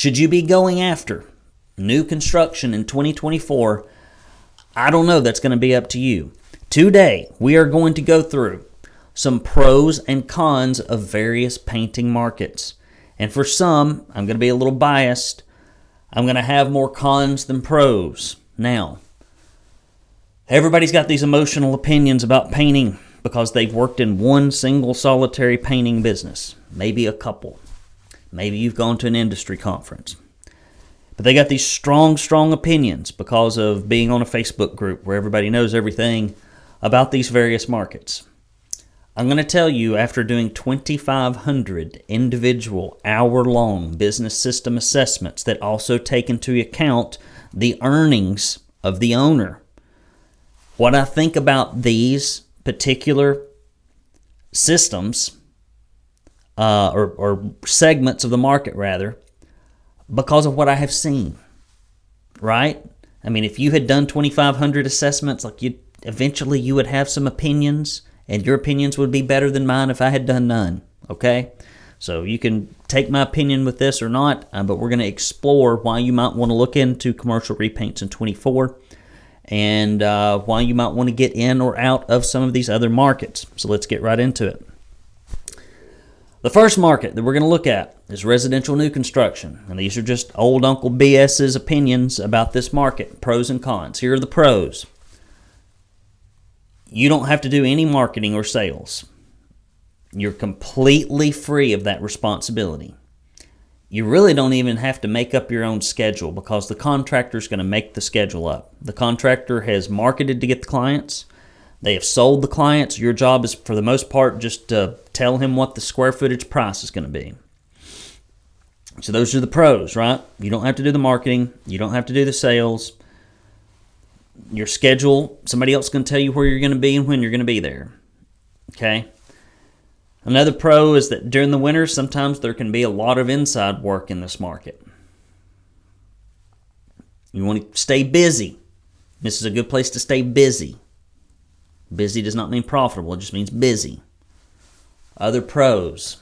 Should you be going after new construction in 2024? I don't know. That's going to be up to you. Today, we are going to go through some pros and cons of various painting markets. And for some, I'm going to be a little biased. I'm going to have more cons than pros. Now, everybody's got these emotional opinions about painting because they've worked in one single solitary painting business. Maybe a couple. Maybe you've gone to an industry conference. But they got these strong opinions because of being on a Facebook group where everybody knows everything about these various markets. I'm going to tell you, after doing 2,500 individual hour-long business system assessments that also take into account the earnings of the owner, what I think about these particular systems, or segments of the market, rather, because of what I have seen, right? I mean, if you had done 2,500 assessments, eventually you would have some opinions, and your opinions would be better than mine if I had done none, okay? So you can take my opinion with this or not, but we're going to explore why you might want to look into commercial repaints in 24 and why you might want to get in or out of some of these other markets. So let's get right into it. The first market that we're going to look at is residential new construction. And these are just old Uncle BS's opinions about this market, pros and cons. Here are the pros. You don't have to do any marketing or sales. You're completely free of that responsibility. You really don't even have to make up your own schedule because the contractor is going to make the schedule up. The contractor has marketed to get the clients. They have sold the clients. Your job is, for the most part, just to tell him what the square footage price is going to be. So those are the pros, right? You don't have to do the marketing. You don't have to do the sales. Your schedule, somebody else is going to tell you where you're going to be and when you're going to be there. Okay? Another pro is that during the winter, sometimes there can be a lot of inside work in this market. You want to stay busy. This is a good place to stay busy. Busy does not mean profitable. It just means busy. Other pros.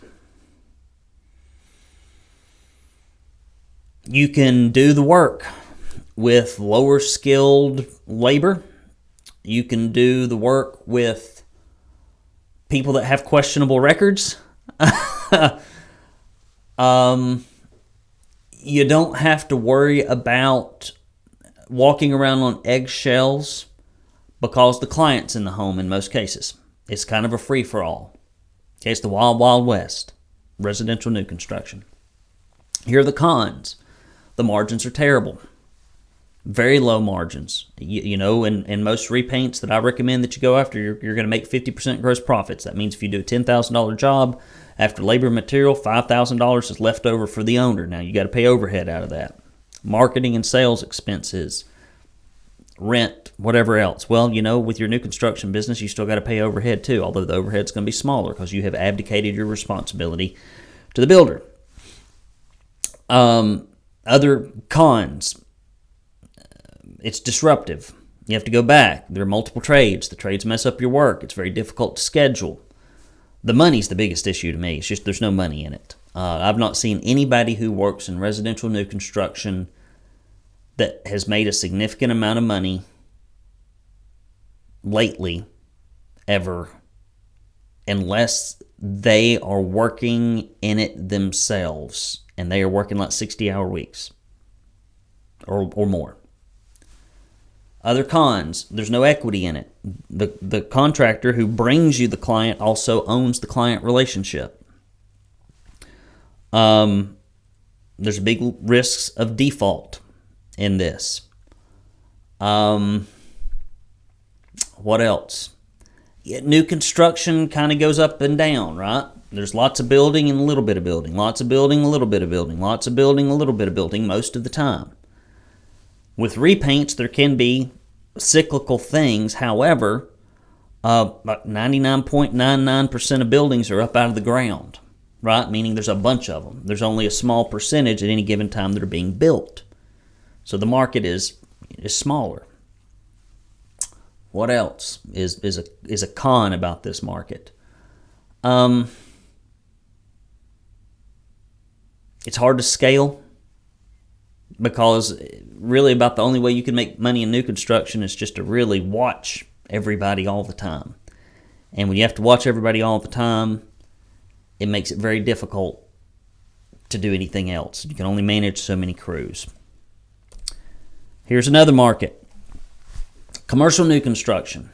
You can do the work with lower skilled labor. You can do the work with people that have questionable records. You don't have to worry about walking around on eggshells because the client's in the home in most cases. It's kind of a free-for-all. Okay, it's the wild, wild west. Residential new construction. Here are the cons. The margins are terrible. Very low margins. You know, in most repaints that I recommend that you go after, you're going to make 50% gross profits. That means if you do a $10,000 job, after labor and material, $5,000 is left over for the owner. Now, you got to pay overhead out of that. Marketing and sales expenses, rent, whatever else. Well, you know, with your new construction business, you still got to pay overhead too, although the overhead's going to be smaller because you have abdicated your responsibility to the builder. Other cons. It's disruptive. You have to go back. There are multiple trades. The trades mess up your work. It's very difficult to schedule. The money's the biggest issue to me. It's just there's no money in it. I've not seen anybody who works in residential new construction that has made a significant amount of money lately, ever, unless they are working in it themselves and they are working like 60-hour weeks or more. Other cons, there's no equity in it. The contractor who brings you the client also owns the client relationship. There's big risks of default in this. What else? New construction kind of goes up and down, right? There's lots of building and a little bit of building. Lots of building, a little bit of building. Lots of building, a little bit of building most of the time. With repaints, there can be cyclical things. However, about 99.99% of buildings are up out of the ground, right? Meaning there's a bunch of them. There's only a small percentage at any given time that are being built. So the market is smaller. What else is a con about this market? It's hard to scale. because really about the only way you can make money in new construction is just to really watch everybody all the time. And when you have to watch everybody all the time, it makes it very difficult to do anything else. You can only manage so many crews. Here's another market. Commercial new construction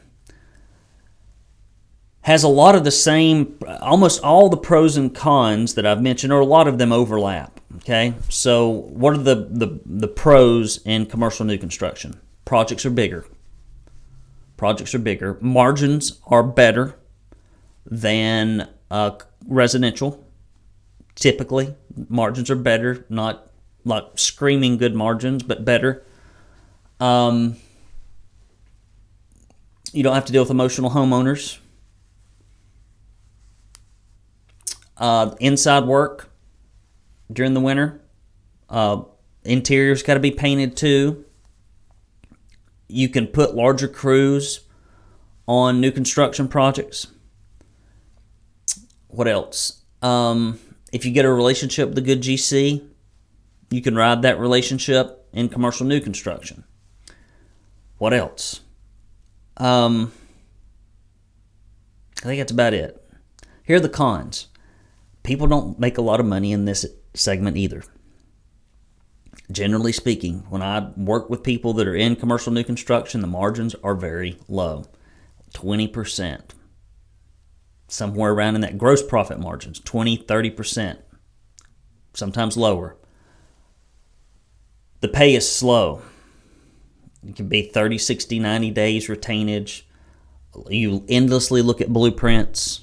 has a lot of the same, almost all the pros and cons that I've mentioned, or a lot of them overlap. Okay, so what are the pros in commercial new construction? Projects are bigger. Margins are better than residential. Typically, margins are better, not like screaming good margins, but better. You don't have to deal with emotional homeowners. Inside work during the winter. Interior's got to be painted too. You can put larger crews on new construction projects. What else? If you get a relationship with a good GC, you can ride that relationship in commercial new construction. What else? I think that's about it. Here are the cons. People don't make a lot of money in this segment either. Generally speaking, when I work with people that are in commercial new construction, the margins are very low. 20%. Somewhere around in that gross profit margins, 20, 30%. Sometimes lower. The pay is slow. It can be 30, 60, 90 days retainage. You endlessly look at blueprints.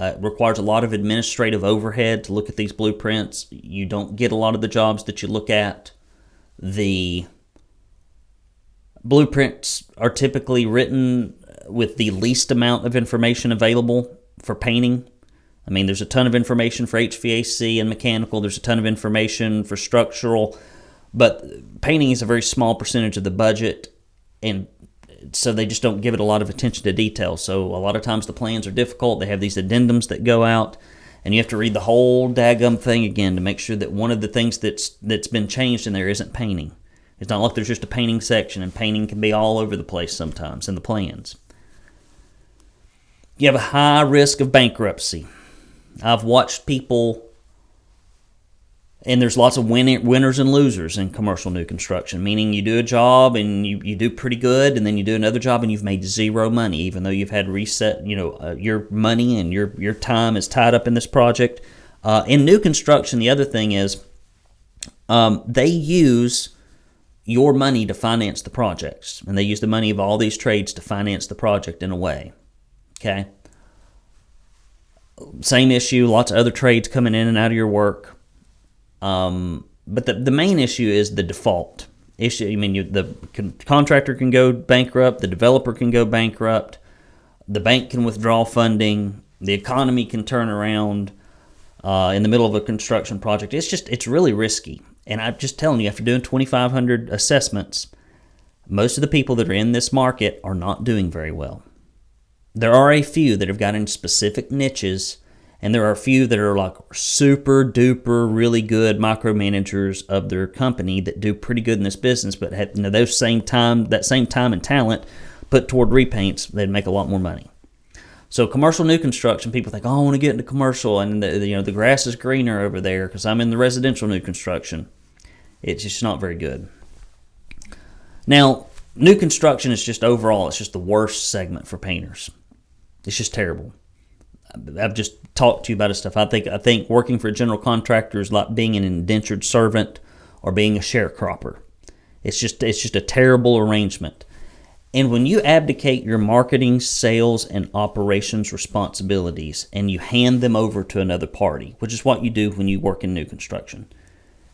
It requires a lot of administrative overhead to look at these blueprints. You don't get a lot of the jobs that you look at. The blueprints are typically written with the least amount of information available for painting. I mean, there's a ton of information for HVAC and mechanical. There's a ton of information for structural. But painting is a very small percentage of the budget, and so they just don't give it a lot of attention to detail. So a lot of times the plans are difficult. They have these addendums that go out, and you have to read the whole daggum thing again to make sure that one of the things that's been changed in there isn't painting. It's not like there's just a painting section, and painting can be all over the place sometimes in the plans. You have a high risk of bankruptcy. I've watched people, and there's lots of winners and losers in commercial new construction, meaning you do a job and you do pretty good, and then you do another job and you've made zero money, even though you've had reset, your money and your time is tied up in this project. In new construction, the other thing is they use your money to finance the projects, and they use the money of all these trades to finance the project in a way. Okay? Same issue, lots of other trades coming in and out of your work. But the main issue is the default issue. I mean, the contractor can go bankrupt, the developer can go bankrupt, the bank can withdraw funding, the economy can turn around in the middle of a construction project. It's really risky. And I'm just telling you, after doing 2,500 assessments, most of the people that are in this market are not doing very well. There are a few that have got in specific niches, and there are a few that are like super duper really good micromanagers of their company that do pretty good in this business, but have that same time and talent put toward repaints, they'd make a lot more money. So commercial new construction, people think, oh, I want to get into commercial, and the grass is greener over there because I'm in the residential new construction. It's just not very good. Now, new construction is just overall, it's just the worst segment for painters. It's just terrible. I've just talked to you about this stuff. I think working for a general contractor is like being an indentured servant or being a sharecropper. It's just a terrible arrangement. And when you abdicate your marketing, sales, and operations responsibilities and you hand them over to another party, which is what you do when you work in new construction,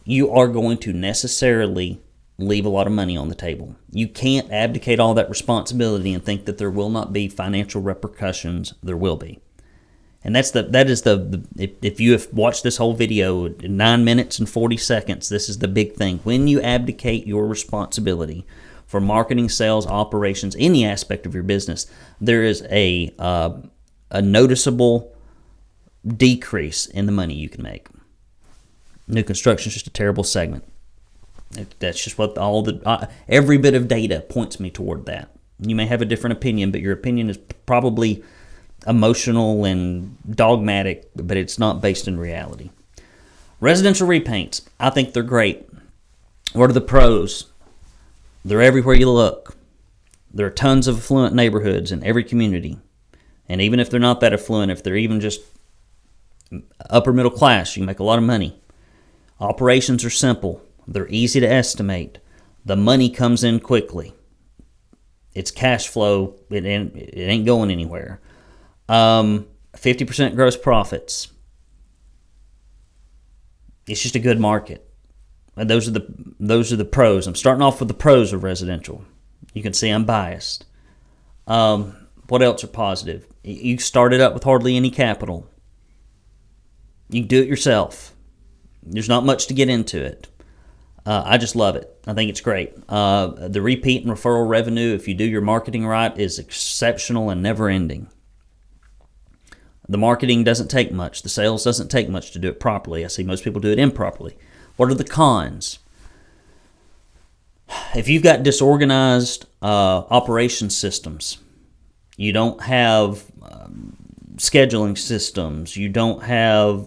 you are going to necessarily leave a lot of money on the table. You can't abdicate all that responsibility and think that there will not be financial repercussions. There will be. And if you have watched this whole video, 9 minutes and 40 seconds, this is the big thing. When you abdicate your responsibility for marketing, sales, operations, any aspect of your business, there is a noticeable decrease in the money you can make. New construction is just a terrible segment. That's just what every bit of data points me toward that. You may have a different opinion, but your opinion is probably emotional and dogmatic, but it's not based in reality. Residential repaints, I think they're great. What are the pros? They're everywhere you look. There are tons of affluent neighborhoods in every community. And even if they're not that affluent, if they're even just upper middle class, you can make a lot of money. Operations are simple. They're easy to estimate. The money comes in quickly. It's cash flow. It ain't going anywhere. 50% gross profits. It's just a good market. And those are the pros. I'm starting off with the pros of residential. You can see I'm biased. What else are positive? You start it up with hardly any capital. You can do it yourself. There's not much to get into it. I just love it. I think it's great. The repeat and referral revenue, if you do your marketing right, is exceptional and never ending. The marketing doesn't take much. The sales doesn't take much to do it properly. I see most people do it improperly. What are the cons? If you've got disorganized operation systems, you don't have scheduling systems, you don't have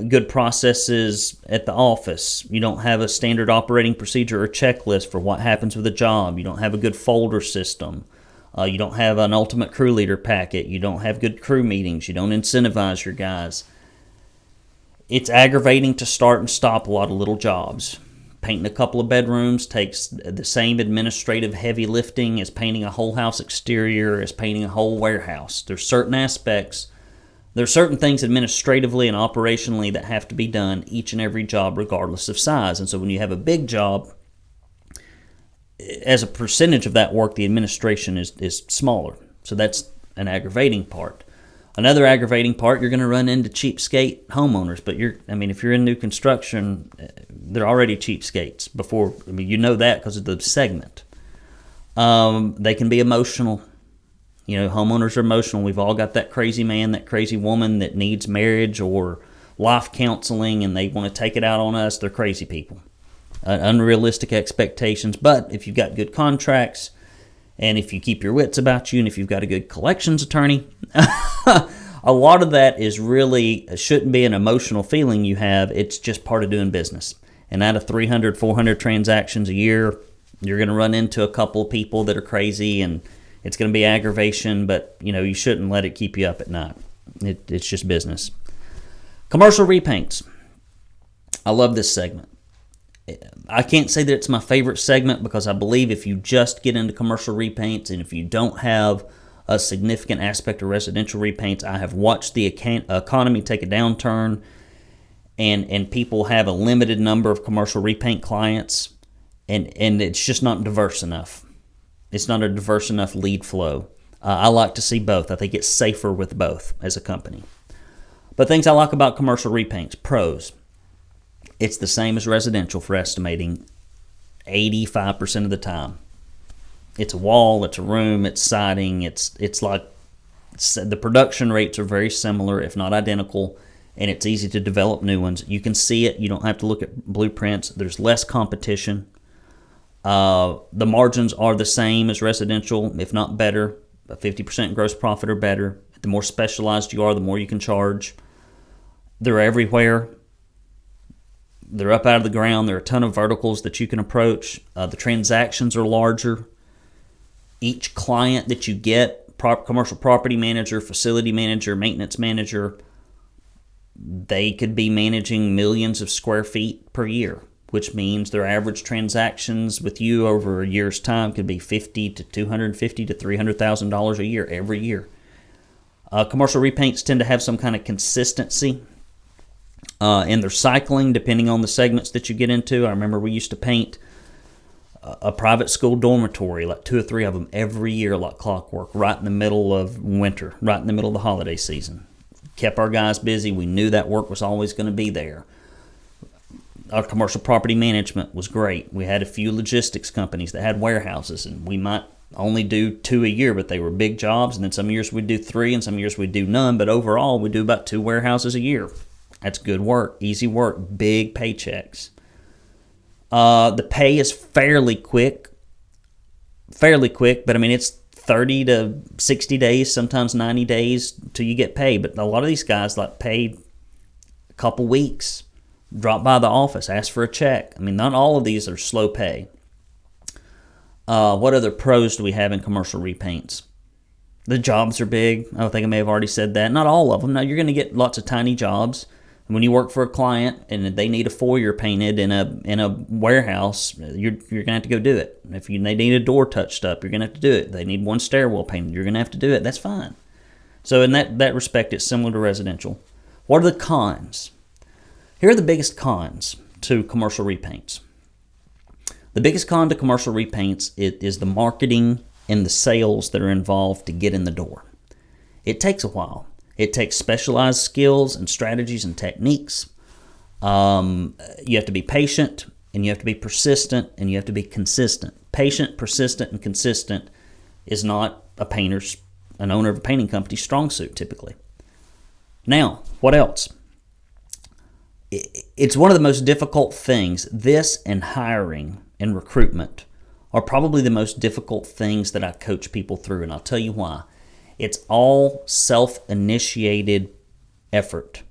good processes at the office, you don't have a standard operating procedure or checklist for what happens with a job, you don't have a good folder system, you don't have an ultimate crew leader packet, you don't have good crew meetings, you don't incentivize your guys. It's aggravating to start and stop a lot of little jobs. Painting a couple of bedrooms takes the same administrative heavy lifting as painting a whole house exterior, as painting a whole warehouse. There's certain aspects, there's certain things administratively and operationally that have to be done each and every job regardless of size. And so when you have a big job, as a percentage of that work, the administration is smaller. So that's an aggravating part. Another aggravating part, you're going to run into cheapskate homeowners. But if you're in new construction, they're already cheapskates. You know that because of the segment. They can be emotional. Homeowners are emotional. We've all got that crazy man, that crazy woman that needs marriage or life counseling, and they want to take it out on us. They're crazy people. Unrealistic expectations. But if you've got good contracts, and if you keep your wits about you, and if you've got a good collections attorney, a lot of that shouldn't be an emotional feeling you have. It's just part of doing business. And out of 300, 400 transactions a year, you're going to run into a couple of people that are crazy, and it's going to be aggravation, but you shouldn't let it keep you up at night. It's just business. Commercial repaints. I love this segment. I can't say that it's my favorite segment because I believe if you just get into commercial repaints and if you don't have a significant aspect of residential repaints, I have watched the economy take a downturn and people have a limited number of commercial repaint clients and it's just not diverse enough. It's not a diverse enough lead flow. I like to see both. I think it's safer with both as a company. But things I like about commercial repaints, pros. It's the same as residential for estimating 85% of the time. It's a wall, it's a room, it's siding, it's like the production rates are very similar, if not identical, and it's easy to develop new ones. You can see it. You don't have to look at blueprints. There's less competition. The margins are the same as residential, if not better. 50% gross profit or better. The more specialized you are, the more you can charge. They're everywhere. They're up out of the ground. There are a ton of verticals that you can approach. The transactions are larger. Each client that you get, commercial property manager, facility manager, maintenance manager, they could be managing millions of square feet per year, which means their average transactions with you over a year's time could be $50 to $250 to $300,000 a year every year. Commercial repaints tend to have some kind of consistency. And they're cycling depending on the segments that you get into. I remember we used to paint a private school dormitory, like 2 or 3 of them every year like clockwork, right in the middle of winter, right in the middle of the holiday season. Kept our guys busy. We knew that work was always going to be there. Our commercial property management was great. We had a few logistics companies that had warehouses, and we might only do 2 a year, but they were big jobs, and then some years we'd do 3 and some years we'd do none, but overall we'd do about 2 warehouses a year. That's good work, easy work, big paychecks. The pay is fairly quick, but I mean, it's 30 to 60 days, sometimes 90 days till you get paid. But a lot of these guys like pay a couple weeks, drop by the office, ask for a check. I mean, not all of these are slow pay. What other pros do we have in commercial repaints? The jobs are big. I think I may have already said that. Not all of them. Now, you're going to get lots of tiny jobs. When you work for a client and they need a foyer painted in a warehouse, you're going to have to go do it. If they need a door touched up, you're going to have to do it. They need one stairwell painted, you're going to have to do it. That's fine. So in that respect, it's similar to residential. What are the cons? Here are the biggest cons to commercial repaints. The biggest con to commercial repaints is the marketing and the sales that are involved to get in the door. It takes a while. It takes specialized skills and strategies and techniques. You have to be patient, and you have to be persistent, and you have to be consistent. Patient, persistent, and consistent is not an owner of a painting company's strong suit, typically. Now, what else? It's one of the most difficult things. This and hiring and recruitment are probably the most difficult things that I coach people through, and I'll tell you why. It's all self-initiated effort.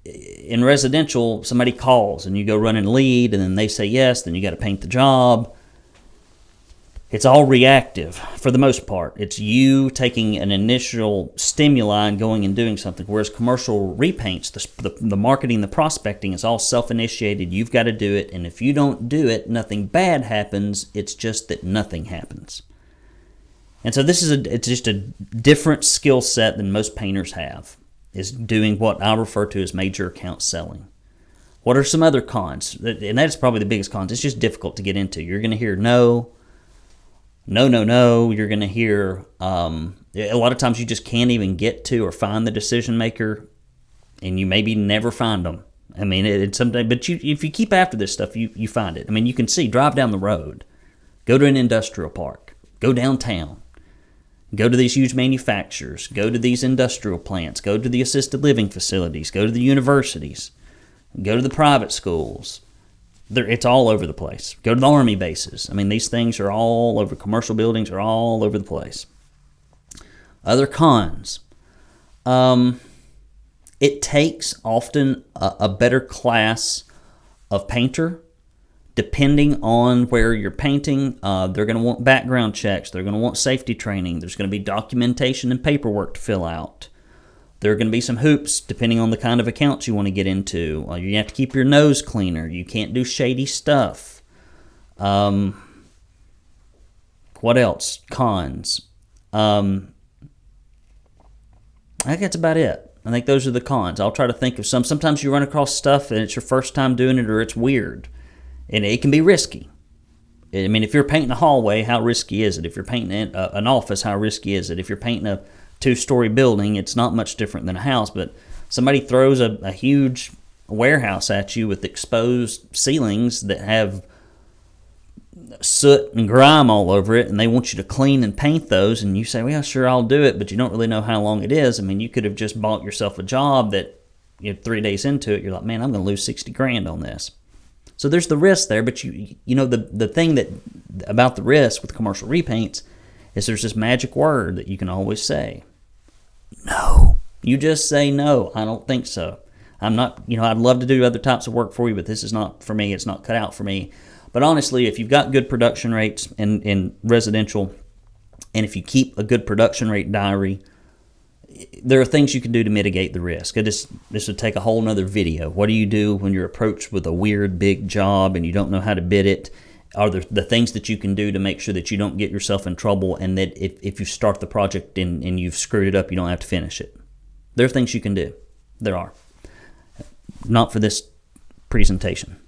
In residential, somebody calls and you go run and lead, and then they say yes, then you got to paint the job. It's all reactive for the most part. It's you taking an initial stimuli and going and doing something, whereas commercial repaints, the marketing, the prospecting is all self-initiated. You've got to do it, and if you don't do it, nothing bad happens. It's just that nothing happens. And so it's just a different skill set than most painters have, is doing what I refer to as major account selling. What are some other cons? And that's probably the biggest cons. It's just difficult to get into. You're going to hear no. You're going to hear a lot of times you just can't even get to or find the decision maker, and you maybe never find them. I mean, it's something, but if you keep after this stuff, you find it. I mean, you can drive down the road, go to an industrial park, go downtown. Go to these huge manufacturers, go to these industrial plants, go to the assisted living facilities, go to the universities, go to the private schools. It's all over the place. Go to the Army bases. I mean, these things are all over. Commercial buildings are all over the place. Other cons. It takes often a better class of painter. Depending on where you're painting, they're going to want background checks. They're going to want safety training. There's going to be documentation and paperwork to fill out. There are going to be some hoops depending on the kind of accounts you want to get into. You have to keep your nose cleaner. You can't do shady stuff. What else? Cons. I think that's about it. I think those are the cons. I'll try to think of some. Sometimes you run across stuff and it's your first time doing it, or it's weird. And it can be risky. I mean, if you're painting a hallway, how risky is it? If you're painting an office, how risky is it? If you're painting a 2-story building, it's not much different than a house. But somebody throws a huge warehouse at you with exposed ceilings that have soot and grime all over it, and they want you to clean and paint those, and you say, well, yeah, sure, I'll do it, but you don't really know how long it is. I mean, you could have just bought yourself a job that 3 days into it, you're like, man, I'm going to lose $60,000 on this. So there's the risk there, but you know the thing that about the risk with commercial repaints is there's this magic word that you can always say. No. You just say no. I don't think so. I'm not, I'd love to do other types of work for you, but this is not for me. It's not cut out for me. But honestly, if you've got good production rates in residential, and if you keep a good production rate diary, there are things you can do to mitigate the risk. This would take a whole nother video. What do you do when you're approached with a weird big job and you don't know how to bid it? Are there the things that you can do to make sure that you don't get yourself in trouble, and that if you start the project and you've screwed it up, you don't have to finish it? There are things you can do. There are. Not for this presentation.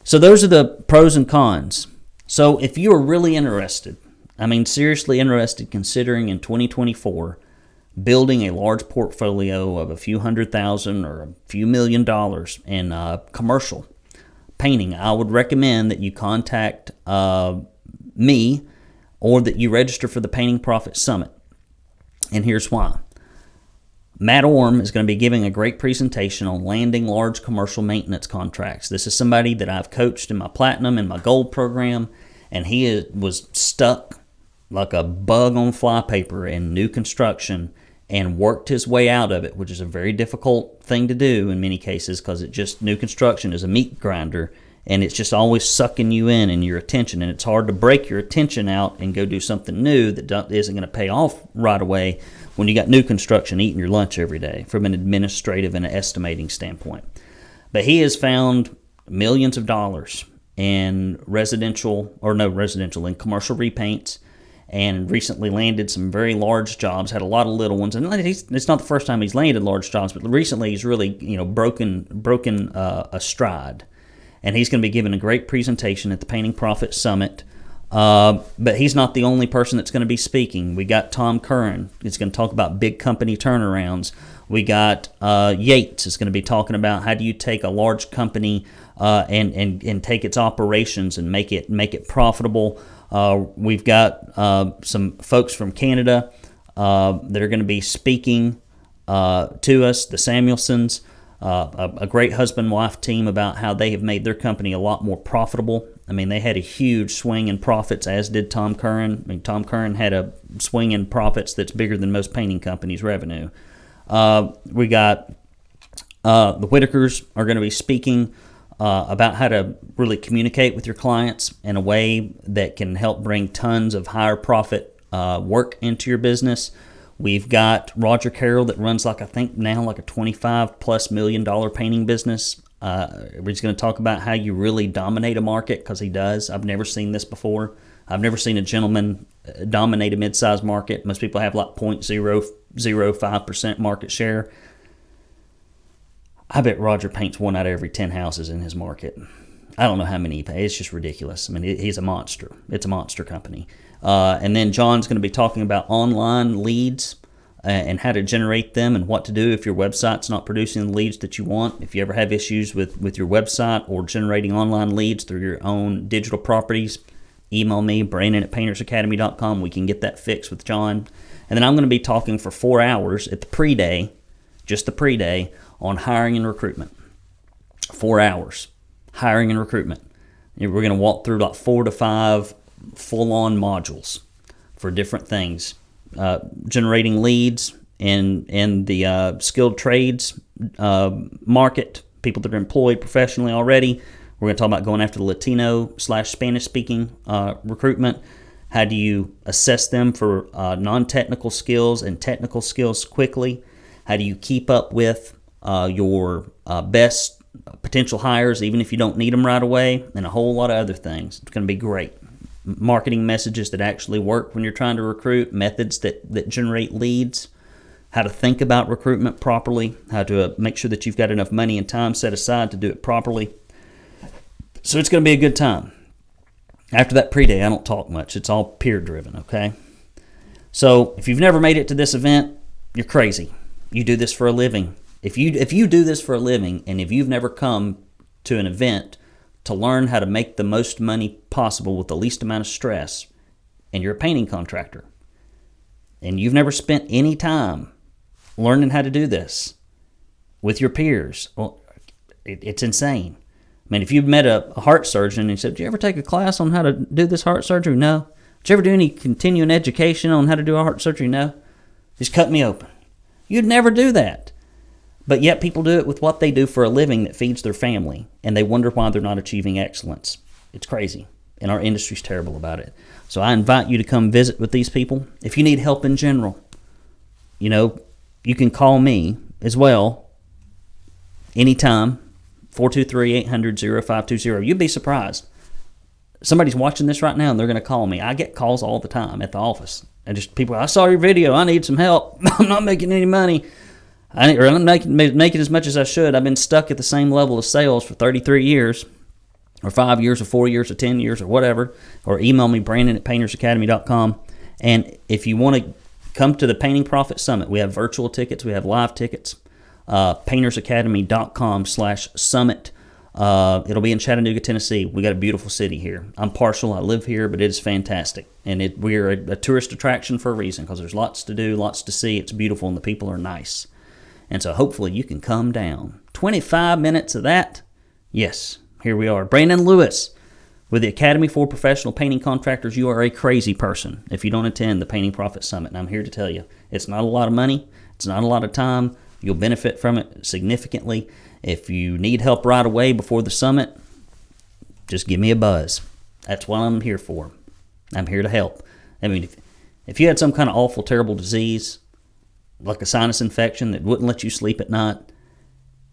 So those are the pros and cons. So if you are really interested, seriously interested, considering in 2024 building a large portfolio of a few $100,000 or a few $1 million in commercial painting, I would recommend that you contact me, or that you register for the Painting Profit Summit. And here's why. Matt Orm is going to be giving a great presentation on landing large commercial maintenance contracts. This is somebody that I've coached in my Platinum and my Gold program, and was stuck like a bug on flypaper in new construction and worked his way out of it, which is a very difficult thing to do in many cases because new construction is a meat grinder, and it's just always sucking you in and your attention, and it's hard to break your attention out and go do something new that isn't going to pay off right away when you got new construction eating your lunch every day from an administrative and an estimating standpoint. But he has found millions of dollars in in commercial repaints, and recently landed some very large jobs, had a lot of little ones. And it's not the first time he's landed large jobs, but recently he's really broken a stride. And he's going to be giving a great presentation at the Painting Profit Summit. But he's not the only person that's going to be speaking. We got Tom Curran. He's going to talk about big company turnarounds. We got Yates is going to be talking about how do you take a large company and take its operations and make it profitable. We've got some folks from Canada that are going to be speaking to us, the Samuelsons, a great husband-wife team about how they have made their company a lot more profitable. I mean, they had a huge swing in profits, as did Tom Curran. I mean, Tom Curran had a swing in profits that's bigger than most painting companies' revenue. We got the Whitakers are going to be speaking about how to really communicate with your clients in a way that can help bring tons of higher profit work into your business. We've got Roger Carroll that runs a $25+ million painting business. He's going to talk about how you really dominate a market, because he does. I've never seen this before. I've never seen a gentleman dominate a mid-sized market. Most people have 0.005% market share. I bet Roger paints 1 out of every 10 houses in his market. I don't know how many he pays. It's just ridiculous. I mean, he's a monster. It's a monster company. And then John's going to be talking about online leads and how to generate them and what to do if your website's not producing the leads that you want. If you ever have issues with your website or generating online leads through your own digital properties, email me, Brandon@paintersacademy.com. We can get that fixed with John. And then I'm going to be talking for 4 hours at the pre-day, just the pre-day, on hiring and recruitment. 4 hours, hiring and recruitment. We're going to walk through 4 to 5 full-on modules for different things. Generating leads in the skilled trades market, people that are employed professionally already. We're going to talk about going after the Latino/Spanish-speaking recruitment. How do you assess them for non-technical skills and technical skills quickly? How do you keep up with your best potential hires, even if you don't need them right away? And a whole lot of other things. It's going to be great. Marketing messages that actually work when you're trying to recruit, methods that generate leads, how to think about recruitment properly, how to make sure that you've got enough money and time set aside to do it properly. So it's going to be a good time. After that pre-day, I don't talk much. It's all peer-driven, okay? So if you've never made it to this event, you're crazy. You do this for a living. If you do this for a living, and if you've never come to an event to learn how to make the most money possible with the least amount of stress, and you're a painting contractor, and you've never spent any time learning how to do this with your peers, well, it's insane. I mean, if you've met a heart surgeon and you said, "Did you ever take a class on how to do this heart surgery?" No. Did you ever do any continuing education on how to do a heart surgery? No. Just cut me open. You'd never do that. But yet people do it with what they do for a living that feeds their family, and they wonder why they're not achieving excellence. It's crazy, and our industry's terrible about it. So I invite you to come visit with these people. If you need help in general, you can call me as well anytime, 423-800-0520. You'd be surprised. Somebody's watching this right now, and they're going to call me. I get calls all the time at the office. And just people, "I saw your video. I need some help. I'm not making any money. I'm making as much as I should. I've been stuck at the same level of sales for 33 years, or 5 years, or 4 years, or 10 years, or whatever." Or email me, Brandon@paintersacademy.com. And if you want to come to the Painting Profit Summit, we have virtual tickets. We have live tickets. paintersacademy.com/summit. It'll be in Chattanooga, Tennessee. We got a beautiful city here. I'm partial. I live here, but it is fantastic. And we're a tourist attraction for a reason, because there's lots to do, lots to see. It's beautiful, and the people are nice. And so hopefully you can come down. 25 minutes of that. Yes, here we are. Brandon Lewis with the Academy for Professional Painting Contractors. You are a crazy person if you don't attend the Painting Profit Summit. And I'm here to tell you, it's not a lot of money. It's not a lot of time. You'll benefit from it significantly. If you need help right away before the summit, just give me a buzz. That's what I'm here for. I'm here to help. I mean, if you had some kind of awful, terrible disease, like a sinus infection that wouldn't let you sleep at night,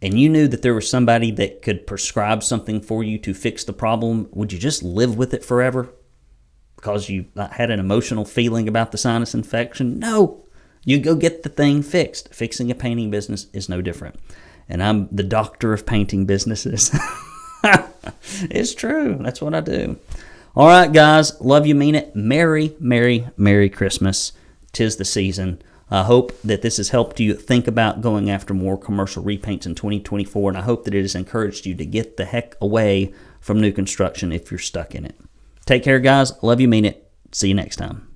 and you knew that there was somebody that could prescribe something for you to fix the problem, would you just live with it forever because you had an emotional feeling about the sinus infection? No. You go get the thing fixed. Fixing a painting business is no different. And I'm the doctor of painting businesses. It's true. That's what I do. All right, guys. Love you, mean it. Merry, Merry, Merry Christmas. 'Tis the season. I hope that this has helped you think about going after more commercial repaints in 2024, and I hope that it has encouraged you to get the heck away from new construction if you're stuck in it. Take care, guys. Love you, mean it. See you next time.